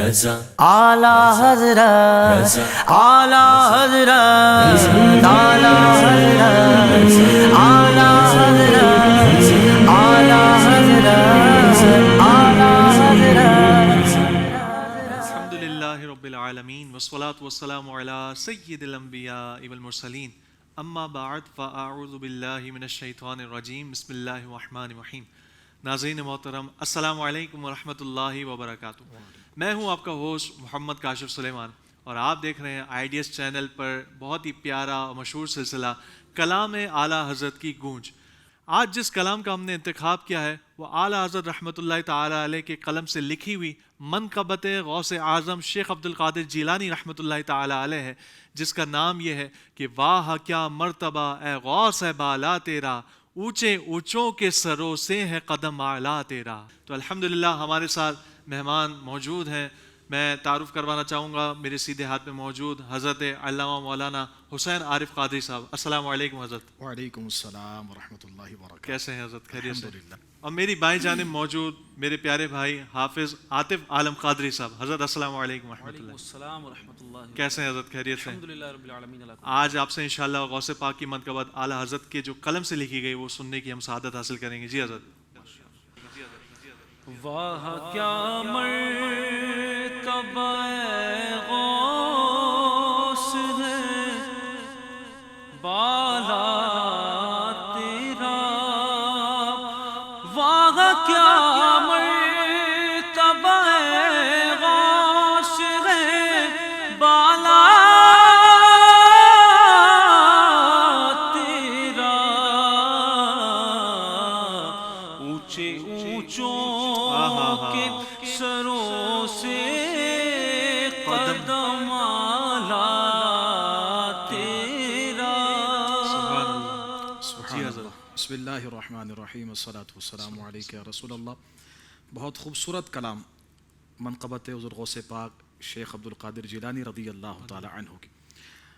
اعلی حضرت اعلی حضرت اعلی حضرت اعلی حضرت اعلی حضرت اعلی حضرت. الحمد للہ رب العالمین والصلاة والسلام علی سید الانبیاء والمرسلین اما بعد فاعوذ باللہ من الشیطان الرجیم بسم اللہ الرحمن الرحیم. ناظرین محترم السلام علیکم ورحمۃ اللہ وبرکاتہ. میں ہوں آپ کا ہوسٹ محمد کاشف سلیمان اور آپ دیکھ رہے ہیں IDS چینل پر بہت ہی پیارا اور مشہور سلسلہ کلام اعلیٰ حضرت کی گونج. آج جس کلام کا ہم نے انتخاب کیا ہے وہ اعلیٰ حضرت رحمۃ اللہ تعالیٰ علیہ کے قلم سے لکھی ہوئی منقبت غوث اعظم شیخ عبد القادر جیلانی رحمۃ اللہ تعالیٰ علیہ ہے، جس کا نام یہ ہے کہ واہ کیا مرتبہ اے غوث ہے بالا تیرا، اونچے اونچوں کے سروں سے ہے قدم اعلیٰ تیرا. تو الحمدللہ ہمارے ساتھ مہمان موجود ہیں. میں تعارف کروانا چاہوں گا، میرے سیدھے ہاتھ میں موجود حضرت علامہ مولانا حسین عارف قادری صاحب. السلام علیکم حضرت. وعلیکم السلام ورحمۃ اللہ وبرکاتہ. کیسے ہیں حضرت؟ خیریت سے؟ الحمدللہ. اور میری بائیں جانب موجود میرے پیارے بھائی حافظ عاطف عالم قادری صاحب. حضرت السلام علیکم ورحمۃ اللہ. السلام ورحمۃ اللہ. کیسے ہیں حضرت؟ خیریت سے؟ الحمدللہ رب العالمین. آج آپ سے انشاءاللہ غوث پاک کی منقبت اعلیٰ حضرت کے جو قلم سے لکھی گئی وہ سننے کی ہم سعادت حاصل کریں گے. جی حضرت. واہ کیا مرتبہ غوث ہے بالا تیرا، واہ کیا مرتبہ غوث ہے بالا تیرا، اونچے اونچوں کے سروں سے قدم اعلیٰ تیرا. جی حضرت. بسم اللہ الرحمن الرحیم والصلاة والسلام علیک یا رسول اللہ. بہت خوبصورت کلام منقبت حضرت غوث پاک شیخ عبد القادر جیلانی رضی اللہ تعالی عنہ کی.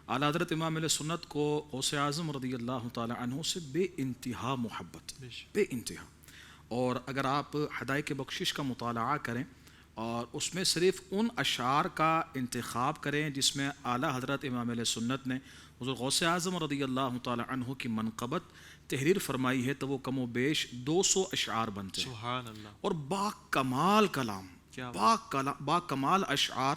اعلیٰ حضرت امام علیہ سنت کو غوث اعظم رضی اللہ تعالی عنہ سے بے انتہا محبت، بے انتہا. اور اگر آپ ہدایت بخشش کا مطالعہ کریں اور اس میں صرف ان اشعار کا انتخاب کریں جس میں اعلیٰ حضرت امام علیہ سنت نے حضرت غوث اعظم رضی اللہ تعالی عنہ کی منقبت تحریر فرمائی ہے تو وہ کم و بیش 200 اشعار بنتے ہیں. سبحان اللہ. اور با کمال کلام، با کمال اشعار.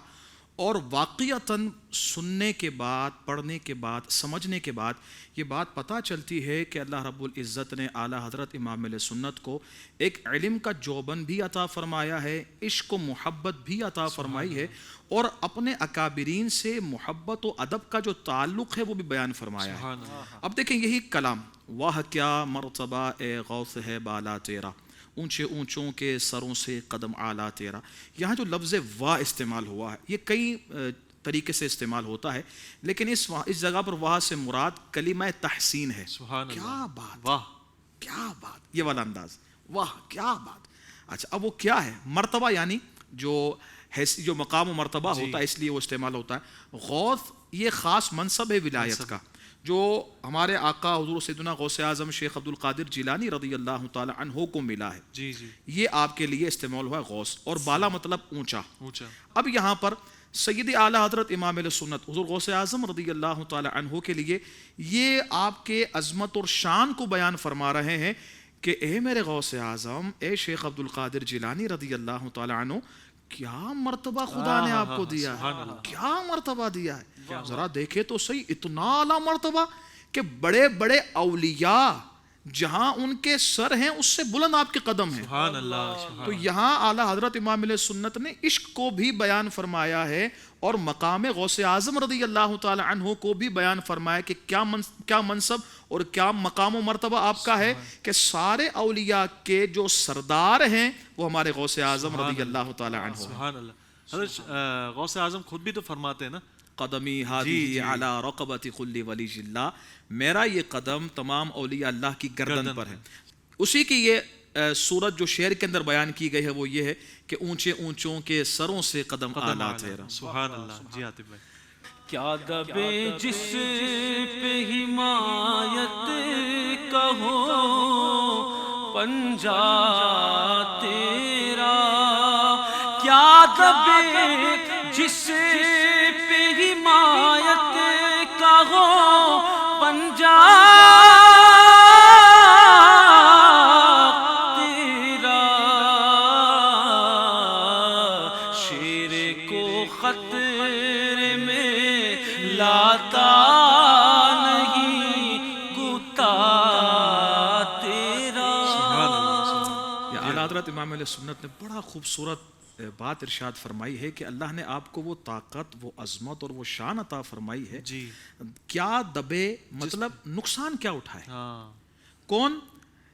اور واقعتاً سننے کے بعد، پڑھنے کے بعد، سمجھنے کے بعد یہ بات پتہ چلتی ہے کہ اللہ رب العزت نے اعلیٰ حضرت امام علیہ سنت کو ایک علم کا جوبن بھی عطا فرمایا ہے، عشق و محبت بھی عطا فرمائی ہے، اور اپنے اکابرین سے محبت و ادب کا جو تعلق ہے وہ بھی بیان فرمایا ہے. اب دیکھیں یہی کلام، واہ کیا مرتبہ اے غوث ہے بالا تیرا، اونچے اونچوں کے سروں سے قدم اعلیٰ تیرا. یہاں جو لفظ واہ استعمال ہوا ہے یہ کئی طریقے سے استعمال ہوتا ہے، لیکن اس جگہ پر واہ سے مراد کلمہ تحسین ہے. کیا بات، واہ کیا بات، یہ والا انداز، واہ کیا بات. اچھا اب وہ کیا ہے؟ مرتبہ یعنی جو مقام و مرتبہ ہوتا ہے اس لیے وہ استعمال ہوتا ہے. غوث یہ خاص منصب ہے ولایت کا جو ہمارے آقا حضور سیدنا غوث اعظم شیخ عبد القادر جیلانی رضی اللہ تعالی عنہ کو ملا ہے. جی جی. یہ آپ کے لیے استعمال ہوا ہے غوث. اور بالا مطلب اونچا. اب یہاں پر سید اعلیٰ حضرت امام علیہ سنت حضور غوث اعظم رضی اللہ تعالی عنہ کے لیے یہ آپ کے عظمت اور شان کو بیان فرما رہے ہیں کہ اے میرے غوث اعظم، اے شیخ عبد القادر جیلانی رضی اللہ تعالی عنہ، کیا مرتبہ خدا نے آپ کو دیا ہے، کیا مرتبہ دیا ہے. ذرا دیکھے تو صحیح، اتنا اعلیٰ مرتبہ کہ بڑے بڑے اولیاء جہاں ان کے سر ہیں اس سے بلند آپ کے قدم ہیں. سبحان اللہ. تو یہاں اعلیٰ حضرت امام علیہ سنت نے عشق کو بھی بیان فرمایا ہے اور مقام غوث اعظم رضی اللہ تعالی عنہ کو بھی بیان فرمایا کہ کیا منصب اور کیا مقام و مرتبہ آپ کا ہے کہ سارے اولیاء کے جو سردار ہیں وہ ہمارے غوث اعظم رضی اللہ تعالی عنہ. سبحان اللہ. حضرت غوث اعظم خود بھی تو فرماتے ہیں نا، قدمی ہادی علی رقبت کل ولی اللہ، میرا یہ قدم تمام اولیاء اللہ کی گردن پر ہے. اسی کی یہ صورت جو شعر کے اندر بیان کی گئی ہے وہ یہ ہے کہ اونچے اونچوں کے سروں سے قدم اعلیٰ تیرا. سبحان اللہ. جی عاطف بھائی. کیا دبے جس پہ حمایت کا ہو پنجہ تیرا، کیا دبے جس پہ حمایت کا ہو پنجہ تیرا، شیر کو خطرے میں لاتا نہیں کتا تیرا۔ یہ اعلیٰ حضرت امام علیہ سنت نے بڑا خوبصورت بات ارشاد فرمائی ہے کہ اللہ نے آپ کو وہ طاقت، وہ عظمت اور وہ شان عطا فرمائی ہے، جی کیا دبے مطلب نقصان کیا اٹھائے، ہاں کون؟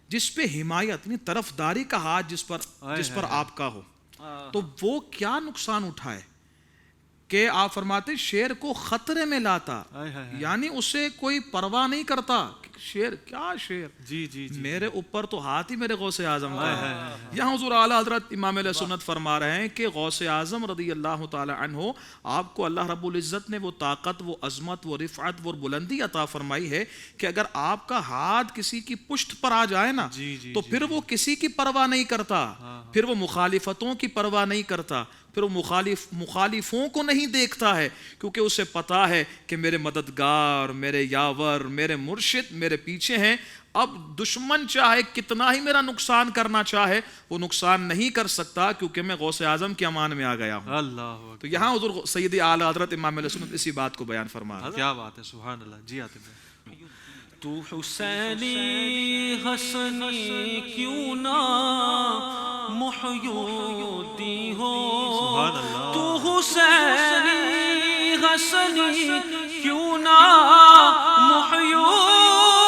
جس پہ حمایت یعنی طرفداری کا ہاتھ جس پر آپ کا ہو، تو وہ کیا نقصان اٹھائے کہ آپ فرماتے شیر کو خطرے میں لاتا، یعنی اسے کوئی پرواہ نہیں کرتا۔ شیر کیا شیر، جی جی جی میرے اوپر تو ہاتھ ہی میرے غوث اعظم کا ہے۔ یہاں حضور اعلیٰ حضرت امام علیہ سنت فرما رہے ہیں کہ غوث اعظم رضی اللہ تعالی عنہ آپ کو اللہ رب العزت نے وہ طاقت، وہ عظمت، وہ رفعت، وہ بلندی عطا فرمائی ہے کہ اگر آپ کا ہاتھ کسی کی پشت پر آ جائے نا تو پھر وہ کسی کی پرواہ نہیں کرتا، پھر وہ مخالفتوں کی پرواہ نہیں کرتا، پھر وہ مخالفوں کو نہیں دیکھتا ہے، کیونکہ اسے پتا ہے کہ میرے مددگار، میرے یاور، میرے مرشد میرے پیچھے ہیں۔ اب دشمن چاہے کتنا ہی میرا نقصان کرنا چاہے وہ نقصان نہیں کر سکتا، کیونکہ میں غوث اعظم کے امان میں آ گیا ہوں۔ اللہ تو یہاں حضور سیدی اعلیٰ حضرت امام علیہ سنت اسی بات کو بیان فرما رہے ہیں۔ کیا بات ہے، سبحان اللہ۔ جی آتے ہیں تو حسینی حسنی کیوں نہ محی الدین ہو، سبحان اللہ۔ تو حسینی حسنی کیوں نہ محی الدین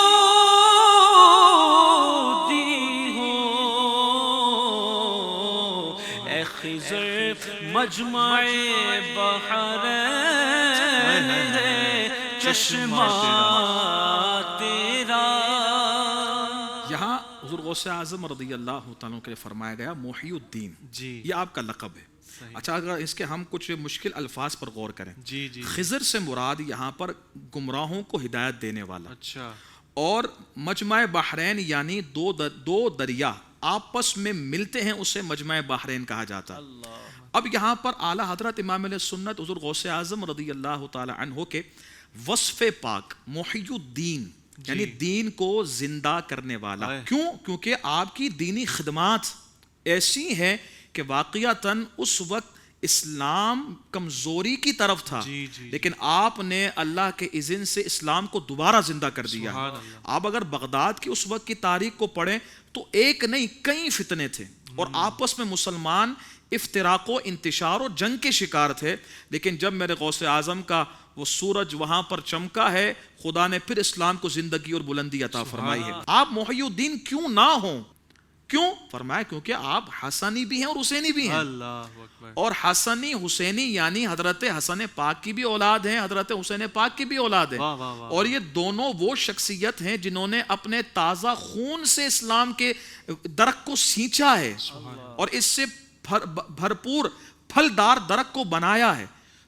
ہو، اے خضر مجمع بحرین ہے چشمہ تیرا۔ یہاں حضور غوث اعظم رضی اللہ تعالیٰ کے لیے فرمایا گیا محی الدین، جی یہ آپ کا لقب ہے۔ اچھا اگر اس کے ہم کچھ مشکل الفاظ پر غور کریں، جی جی خضر سے مراد یہاں پر گمراہوں کو ہدایت دینے والا، اچھا، اور مجمع بحرین یعنی دو دریا آپس میں ملتے ہیں، اسے مجمع بحرین کہا جاتا۔ اب یہاں پر اعلیٰ حضرت امام علیہ سنت حضور غوث اعظم رضی اللہ تعالی عنہ کے وصف پاک محی الدین یعنی دین کو زندہ کرنے والا، کیوں؟ کیونکہ آپ کی دینی خدمات ایسی ہیں کہ واقعتاً اس وقت اسلام کمزوری کی طرف تھا، لیکن آپ نے اللہ کے اذن سے اسلام کو دوبارہ زندہ کر دیا۔ آپ اگر بغداد کی اس وقت کی تاریخ کو پڑھیں تو ایک نہیں کئی فتنے تھے، اور آپس میں مسلمان افتراق و انتشار و جنگ کے شکار تھے، لیکن جب میرے غوث اعظم کا وہ سورج وہاں پر چمکا ہے، خدا نے پھر اسلام کو زندگی اور بلندی عطا فرمائی ہے۔ آپ محی الدین کیوں نہ ہوں؟ کیوں؟ فرمایا کیونکہ آپ حسنی بھی ہیں اور حسینی بھی ہیں، اللہ اکبر۔ اور حسنی حسینی یعنی حضرت حسن پاک کی بھی اولاد ہیں، حضرت حسین پاک کی بھی اولاد ہیں، اور یہ دونوں وہ شخصیت ہیں جنہوں نے اپنے تازہ خون سے اسلام کے درخت کو سینچا ہے اور اس سے بھرپور پھلدار درخت کو بنایا ہے۔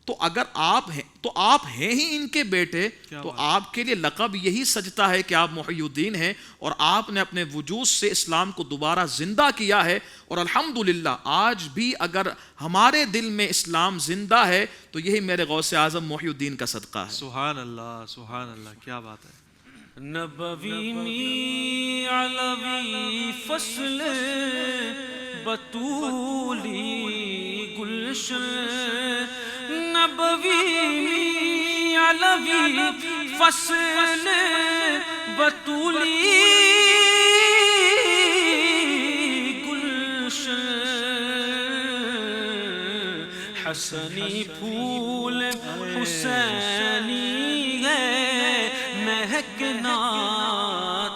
تو اگر آپ ہیں تو آپ ہیں ہی ان کے بیٹے، تو آپ کے لیے لقب یہی سجتا ہے کہ آپ محی الدین ہیں، اور آپ نے اپنے وجود سے اسلام کو دوبارہ زندہ کیا ہے، اور الحمدللہ آج بھی اگر ہمارے دل میں اسلام زندہ ہے تو یہی میرے غوث اعظم محی الدین کا صدقہ ہے۔ سبحان اللہ، سبحان اللہ، کیا بات ہے۔ نبوی می علوی فصل بطولی گلشن، نبوی می علوی فصل بطولی گلشن، حسنی پھول حسینی ہے مہکنا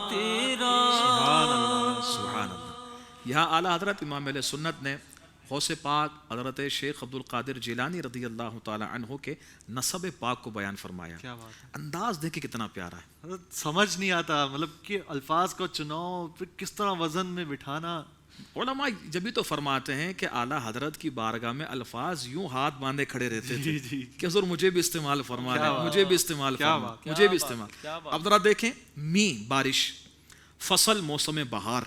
تیرا۔ سبحان اللہ۔ یہاں اعلیٰ حضرت امام علیہ سنت نے غوث پاک حضرت شیخ عبد القادر جیلانی رضی اللہ تعالی عنہ کے نسب پاک کو بیان فرمایا۔ کیا بات ہے، انداز دیکھیں کتنا پیارا ہے، سمجھ نہیں آتا مطلب کہ الفاظ کو چناؤ پھر کس طرح وزن میں بٹھانا۔ علماء جبھی تو فرماتے ہیں کہ اعلیٰ حضرت کی بارگاہ میں الفاظ یوں ہاتھ باندھے کھڑے رہتے تھے کہ حضور مجھے بھی استعمال فرما لیں، مجھے بھی استعمال فرما، مجھے بھی استعمال۔ اب ذرا دیکھیں، می بارش، فصل موسم بہار،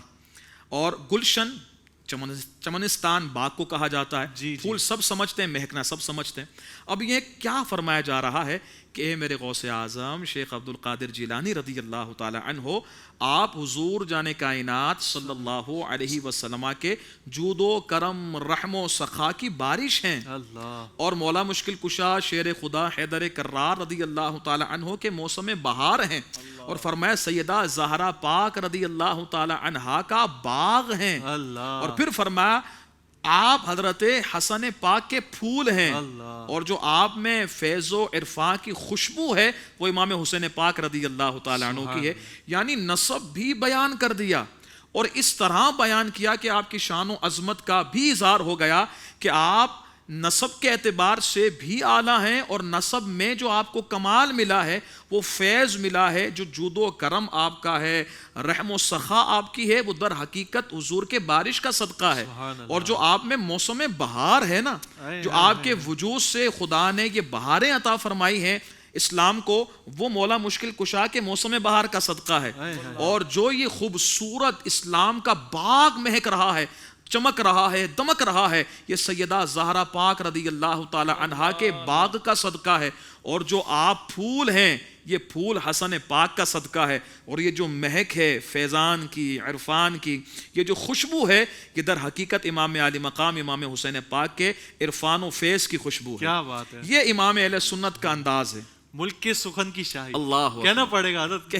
اور گلشن چمنستان باغ کو کہا جاتا ہے. جی. پھول سب سمجھتے ہیں, مہکنا سب سمجھتے ہیں. اب یہ کیا فرمایا جا رہا ہے کہ اے میرے غوث اعظم شیخ عبد القادر جیلانی رضی اللہ تعالی عنہ, آپ حضور جان کائنات صلی اللہ علیہ وسلم کے جود و کرم, رحم و سخا کی بارش ہیں. اللہ. اور مولا مشکل کشا شیر خدا حیدر کرار رضی اللہ تعالی عنہ کے موسم بہار ہیں. اور فرمایا سیدہ زہرا پاک رضی اللہ تعالی عنہا کا باغ ہیں. اللہ. اور پھر فرمایا آپ حضرت حسن پاک کے پھول ہیں. اللہ. اور جو آپ میں فیض و عرفان کی خوشبو ہے وہ امام حسین پاک رضی اللہ تعالی عنہ کی ہے. یعنی نسب بھی بیان کر دیا اور اس طرح بیان کیا کہ آپ کی شان و عظمت کا بھی اظہار ہو گیا کہ آپ نسب کے اعتبار سے بھی اعلیٰ ہیں, اور نسب میں جو آپ کو کمال ملا ہے وہ فیض ملا ہے, جو جود و کرم آپ کا ہے, رحم و سخا آپ کی ہے, وہ در حقیقت حضور کے بارش کا صدقہ ہے. اور جو آپ میں موسم بہار ہے نا, جو آپ کے وجود سے خدا نے یہ بہاریں عطا فرمائی ہیں اسلام کو, وہ مولا مشکل کشا کے موسم بہار کا صدقہ ہے. اور جو یہ خوبصورت اسلام کا باغ مہک رہا ہے, چمک رہا ہے, دمک رہا ہے, یہ سیدہ زہرا پاک رضی اللہ تعالی عنہا کے باغ کا صدقہ ہے. اور جو آپ پھول ہیں یہ پھول حسن پاک کا صدقہ ہے. اور یہ جو مہک ہے فیضان کی, عرفان کی, یہ جو خوشبو ہے, یہ در حقیقت امام علی مقام امام حسین پاک کے عرفان و فیض کی خوشبو ہے. کیا بات ہے. یہ امام اہل سنت کا انداز ہے. ملک کے سخن کی شاہی. اللہ کہنا پڑے گا حضرت,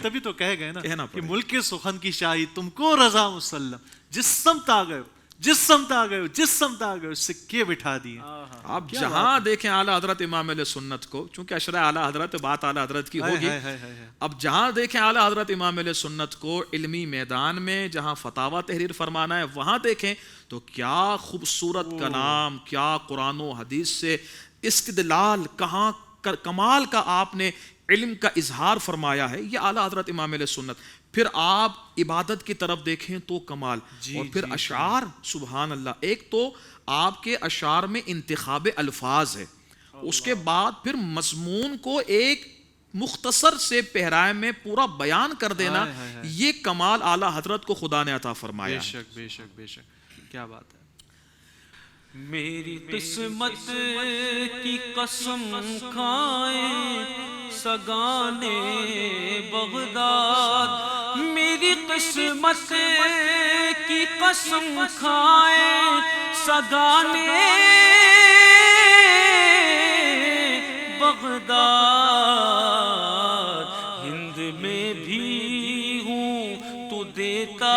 تبھی تو کہہ گئے نا کہ ملک کے سخن کی شاہی تم کو رضا مسلم, جس سمت آ گئے جس سمت آ گئے جس سمت آ گئے سکے بٹھا دیے. آپ جہاں دیکھیں اعلیٰ حضرت امام علیہ سنت کو, چونکہ اشرا اعلیٰ حضرت بات اعلیٰ حضرت کی ہوگی, اب جہاں دیکھیں اعلیٰ حضرت امام علیہ سنت کو علمی میدان میں جہاں فتاوی تحریر فرمانا ہے وہاں دیکھیں تو کیا خوبصورت کلام, کیا قرآن و حدیث سے استدلال, کہاں کمال کا آپ نے علم کا اظہار فرمایا ہے. یہ اعلیٰ حضرت امام علیہ سنت. پھر آپ عبادت کی طرف دیکھیں تو کمال. اور پھر اشعار, سبحان اللہ, ایک تو آپ کے اشعار میں انتخاب الفاظ ہے, اس کے بعد پھر مضمون کو ایک مختصر سے پہرائے میں پورا بیان کر دینا, یہ کمال اعلیٰ حضرت کو خدا نے عطا فرمایا. بے شک بے شک بے شک, کیا بات ہے. میری قسمت کی قسم کھائیں سگانے بغداد, میری قسمت کی قسم کھائیں سگانے بغداد, ہند میں بھی ہوں تو دیتا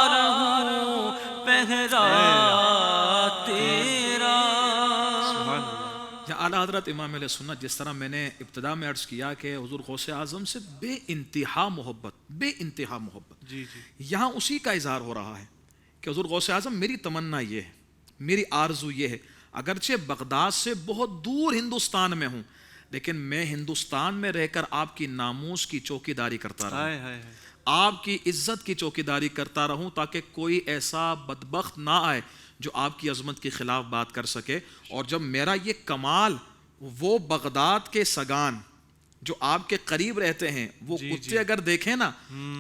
رہوں پہرا اعلیٰ حضرت امام علیہ سنت. جس طرح میں نے ابتدا میں عرض کیا کہ حضور غوث اعظم سے بے انتہا محبت, بے انتہا محبت, جی جی, یہاں اسی کا اظہار ہو رہا ہے کہ حضور غوث اعظم میری تمنا یہ ہے, میری آرزو یہ ہے, اگرچہ بغداد سے بہت دور ہندوستان میں ہوں لیکن میں ہندوستان میں رہ کر آپ کی ناموس کی چوکیداری کرتا رہوں, آپ کی عزت کی چوکیداری کرتا رہوں, تاکہ کوئی ایسا بدبخت نہ آئے جو آپ کی عظمت کے خلاف بات کر سکے. اور جب میرا یہ کمال وہ بغداد کے سگان جو آپ کے قریب رہتے ہیں وہ کتے اگر دیکھیں نا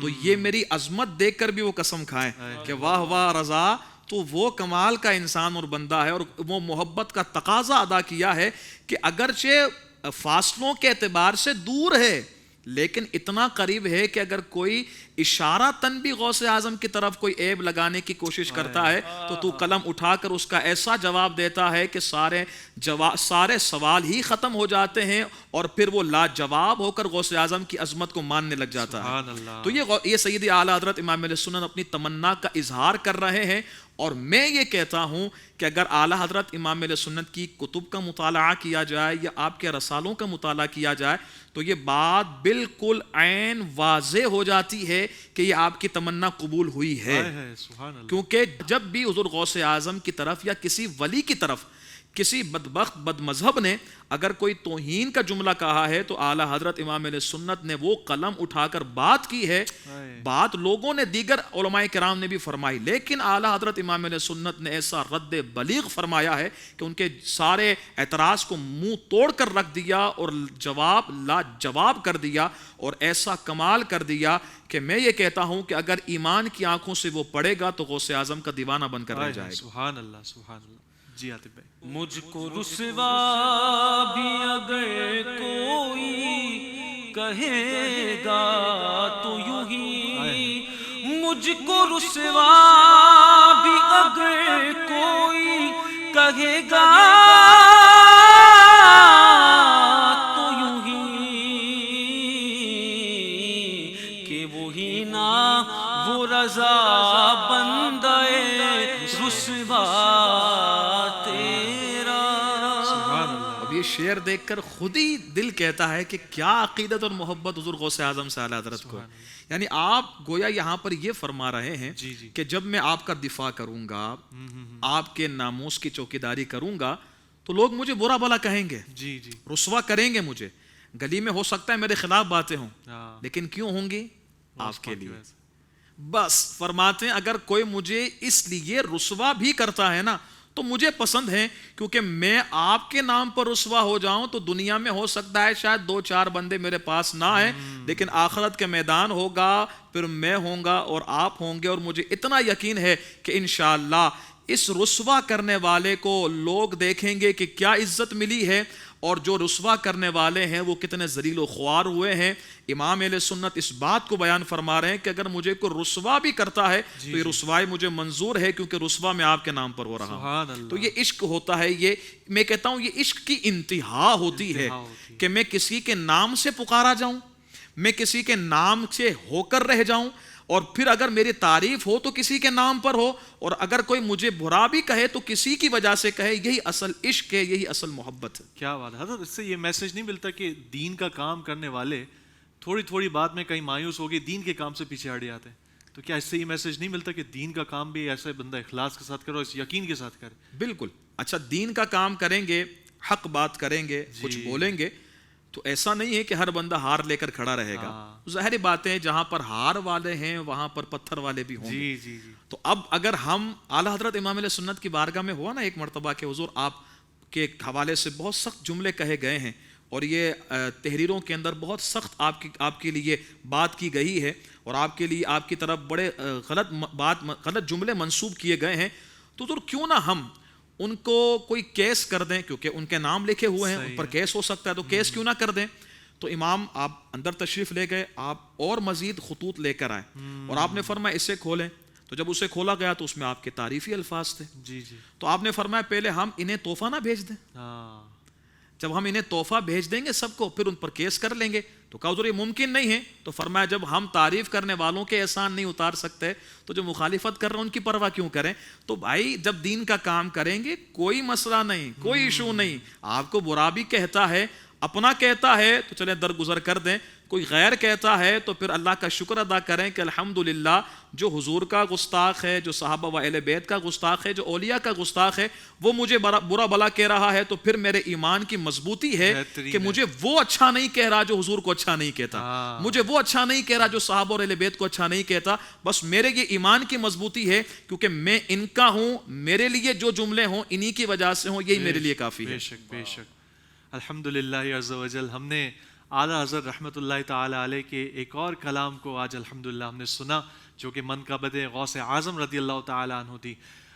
تو یہ میری عظمت دیکھ کر بھی وہ قسم کھائیں کہ واہ واہ رضا, تو وہ کمال کا انسان اور بندہ ہے. اور وہ محبت کا تقاضا ادا کیا ہے کہ اگرچہ فاصلوں کے اعتبار سے دور ہے لیکن اتنا قریب ہے کہ اگر کوئی اشارہ تن بھی غوث اعظم کی طرف کوئی عیب لگانے کی کوشش کرتا ہے تو قلم اٹھا کر اس کا ایسا جواب دیتا ہے کہ سارے سوال ہی ختم ہو جاتے ہیں, اور پھر وہ لاجواب ہو کر غوث اعظم کی عظمت کو ماننے لگ جاتا ہے. تو یہ سیدی اعلیٰ حضرت امام علیہ سنت اپنی تمنا کا اظہار کر رہے ہیں. اور میں یہ کہتا ہوں کہ اگر اعلیٰ حضرت امام علیہ سنت کی کتب کا مطالعہ کیا جائے یا آپ کے رسالوں کا مطالعہ کیا جائے تو یہ بات بالکل عین واضح ہو جاتی ہے کہ یہ آپ کی تمنا قبول ہوئی ہے. کیونکہ جب بھی حضور غوث اعظم کی طرف یا کسی ولی کی طرف کسی بدبخت بد مذہب نے اگر کوئی توہین کا جملہ کہا ہے تو اعلیٰ حضرت امام علیہ سنت نے وہ قلم اٹھا کر بات کی ہے. بات لوگوں نے دیگر علماء کرام نے بھی فرمائی, لیکن اعلیٰ حضرت امام علیہ سنت نے ایسا رد بلیغ فرمایا ہے کہ ان کے سارے اعتراض کو منہ توڑ کر رکھ دیا اور جواب لا جواب کر دیا, اور ایسا کمال کر دیا کہ میں یہ کہتا ہوں کہ اگر ایمان کی آنکھوں سے وہ پڑھے گا تو غوث اعظم کا دیوانہ بن کر رہ جائے گا. سبحان اللہ, سبحان اللہ. جی عاطف بھائی. مجھ کو رسوا بھی اگر کوئی کہے گا تو یوں ہی, مجھ کو رسوا بھی اگر کوئی کہے گا تو یوں ہی کہ وہی نا وہ رضا بندے رسوا تیرا. اب یہ شعر دیکھ کر خود ہی دل کہتا ہے کہ کیا عقیدت اور محبت حضور غوث اعظم سے اعلیٰ حضرت کو. یعنی آپ گویا یہاں پر یہ فرما رہے ہیں کہ جب میں آپ کا دفاع کروں گا, آپ کے ناموس کی چوکیداری کروں گا, تو لوگ مجھے برا بھلا کہیں گے, رسوا کریں گے مجھے, گلی میں ہو سکتا ہے میرے خلاف باتیں ہوں, لیکن کیوں ہوں گی؟ آپ کے لیے. بس فرماتے ہیں اگر کوئی مجھے اس لیے رسوا بھی کرتا ہے نا تو مجھے پسند ہے, کیونکہ میں آپ کے نام پر رسوا ہو جاؤں تو دنیا میں ہو سکتا ہے شاید 2-4 بندے میرے پاس نہ آئے, لیکن آخرت کے میدان ہوگا, پھر میں ہوں گا اور آپ ہوں گے, اور مجھے اتنا یقین ہے کہ انشاءاللہ اس رسوا کرنے والے کو لوگ دیکھیں گے کہ کیا عزت ملی ہے, اور جو رسوا کرنے والے ہیں وہ کتنے ذلیل و خوار ہوئے ہیں. امام اہل سنت اس بات کو بیان فرما رہے ہیں کہ اگر مجھے کوئی رسوا بھی کرتا ہے تو یہ رسوائی مجھے منظور ہے, کیونکہ رسوا میں آپ کے نام پر ہو رہا ہوں. تو یہ عشق ہوتا ہے, یہ میں کہتا ہوں یہ عشق کی انتہا ہوتی ہے کہ میں کسی کے نام سے پکارا جاؤں, میں کسی کے نام سے ہو کر رہ جاؤں, اور پھر اگر میری تعریف ہو تو کسی کے نام پر ہو, اور اگر کوئی مجھے برا بھی کہے تو کسی کی وجہ سے کہے. یہی اصل عشق ہے, یہی اصل محبت ہے. کیا بات ہے حضرت. اس سے یہ میسج نہیں ملتا کہ دین کا کام کرنے والے تھوڑی تھوڑی بات میں کہیں مایوس ہو گئے, دین کے کام سے پیچھے ہٹ جاتے ہیں؟ تو کیا اس سے یہ میسج نہیں ملتا کہ دین کا کام بھی ایسے بندہ اخلاص کے ساتھ کرو, اس یقین کے ساتھ کرے؟ بالکل. اچھا, دین کا کام کریں گے, حق بات کریں گے, کچھ بولیں گے, تو ایسا نہیں ہے کہ ہر بندہ ہار لے کر کھڑا رہے گا. ظاہری بات ہے جہاں پر ہار والے ہیں وہاں پر پتھر والے بھی ہوں گے. تو اب اگر ہم اعلیٰ حضرت امام علیہ سنت کی بارگاہ میں ہوا نا ایک مرتبہ کہ حضور آپ کے حوالے سے بہت سخت جملے کہے گئے ہیں, اور یہ تحریروں کے اندر بہت سخت آپ کے لیے بات کی گئی ہے, اور آپ کے لیے آپ کی طرف بڑے غلط جملے منسوب کیے گئے ہیں, تو حضور کیوں نہ ہم ان کو کوئی کیس کر دیں, کیونکہ ان کے نام لکھے ہوئے ہیں, ان پر کیس ہو سکتا ہے, تو کیس کیوں نہ کر دیں. تو امام آپ اندر تشریف لے گئے, آپ اور مزید خطوط لے کر آئے, اور آپ نے فرمایا اسے کھولیں. تو جب اسے کھولا گیا تو اس میں آپ کے تعریفی الفاظ تھے. تو آپ نے فرمایا پہلے ہم انہیں تحفہ نہ بھیج دیں, جب ہم انہیں تحفہ بھیج دیں گے سب کو, پھر ان پر کیس کر لیں گے. تو کہا حضور یہ ممکن نہیں ہے. تو فرمایا جب ہم تعریف کرنے والوں کے احسان نہیں اتار سکتے تو جو مخالفت کر رہے ہیں ان کی پرواہ کیوں کریں. تو بھائی جب دین کا کام کریں گے کوئی مسئلہ نہیں, کوئی ایشو نہیں. آپ کو برا بھی کہتا ہے, اپنا کہتا ہے تو چلیں درگزر کر دیں, کوئی غیر کہتا ہے تو پھر اللہ کا شکر ادا کریں کہ الحمدللہ جو حضور کا گستاخ ہے, جو صحابہ و اہل بیت کا گستاخ ہے, جو اولیاء کا گستاخ ہے, وہ مجھے برا بلا کہہ رہا ہے, تو پھر میرے ایمان کی مضبوطی ہے کہ مجھے وہ اچھا نہیں کہہ رہا جو حضور کو اچھا نہیں کہتا, مجھے وہ اچھا نہیں کہہ رہا جو صحابہ اور اہل بیت کو اچھا نہیں کہتا. بس میرے یہ ایمان کی مضبوطی ہے کیونکہ میں ان کا ہوں, میرے لیے جو جملے ہوں انہی کی وجہ سے ہوں, یہی میرے لیے کافی ہے. بے شک بے شک. الحمدللہ عز و جل, ہم نے اعلیٰ حضرت رحمۃ اللہ تعالیٰ علیہ کے ایک اور کلام کو آج الحمدللہ ہم نے سنا, جو کہ منقبت غوث اعظم رضی اللہ تعالیٰ عنہ تھی.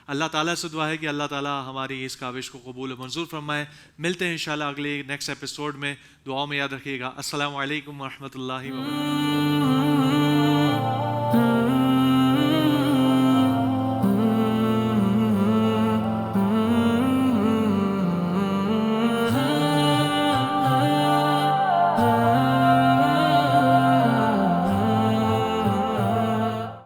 اللہ تعالیٰ سے دعا ہے کہ اللہ تعالیٰ ہماری اس کاوش کو قبول و منظور فرمائے. ملتے ہیں انشاءاللہ اگلے نیکسٹ ایپیسوڈ میں, دعاؤں میں یاد رکھیے گا. السلام علیکم ورحمۃ اللہ وبرکاتہ.